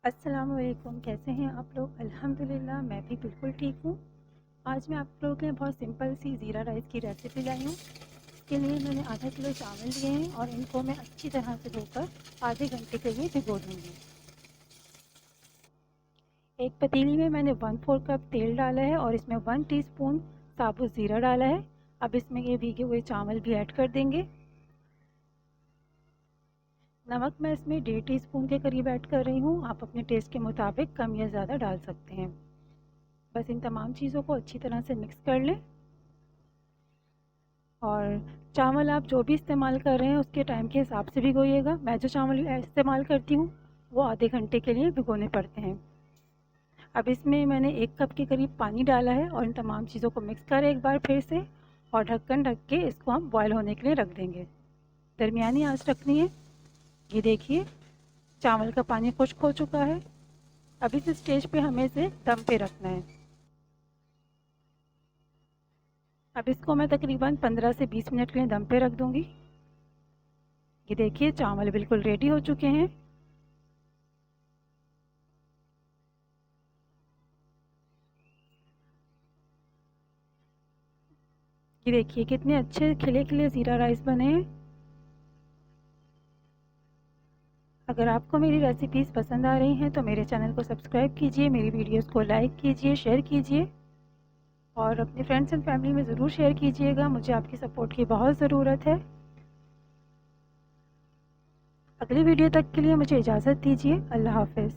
अस्सलाम वालेकुम। कैसे हैं आप लोग? अल्हम्दुलिल्लाह मैं भी बिल्कुल ठीक हूँ। आज मैं आप लोगों के लिए बहुत सिंपल सी ज़ीरा राइस की रेसिपी लाई हूँ। इसके लिए मैंने आधा किलो चावल लिए हैं और इनको मैं अच्छी तरह से धोकर आधे घंटे के लिए भिगो दूँगी। एक पतीली में मैंने 1/4 कप तेल डाला है और इसमें 1 टीस्पून साबुत ज़ीरा डाला है। अब इसमें ये भीगे हुए चावल भी ऐड कर देंगे। नमक मैं इसमें 1.5 टीस्पून के करीब ऐड कर रही हूँ। आप अपने टेस्ट के मुताबिक कम या ज़्यादा डाल सकते हैं। बस इन तमाम चीज़ों को अच्छी तरह से मिक्स कर लें और चावल आप जो भी इस्तेमाल कर रहे हैं उसके टाइम के हिसाब से भिगोइएगा। मैं जो चावल इस्तेमाल करती हूँ वो आधे घंटे के लिए भिगोने पड़ते हैं। अब इसमें मैंने 1 कप के करीब पानी डाला है और इन तमाम चीज़ों को मिक्स करें एक बार फिर से और ढक्कन ढक के इसको हम बॉयल होने के लिए रख देंगे। दरमियानी आंच रखनी है। ये देखिए चावल का पानी खुश्क हो चुका है। अब इस स्टेज पे हमें इसे दम पे रखना है। अब इसको मैं तकरीबन 15 से 20 मिनट के लिए दम पे रख दूंगी। ये देखिए चावल बिल्कुल रेडी हो चुके हैं। ये देखिए कितने अच्छे खिले खिले ज़ीरा राइस बने हैं। अगर आपको मेरी रेसिपीज़ पसंद आ रही हैं तो मेरे चैनल को सब्सक्राइब कीजिए, मेरी वीडियोस को लाइक कीजिए, शेयर कीजिए और अपने फ्रेंड्स एंड फैमिली में ज़रूर शेयर कीजिएगा। मुझे आपकी सपोर्ट की बहुत ज़रूरत है। अगली वीडियो तक के लिए मुझे इजाज़त दीजिए। अल्लाह हाफ़िज़।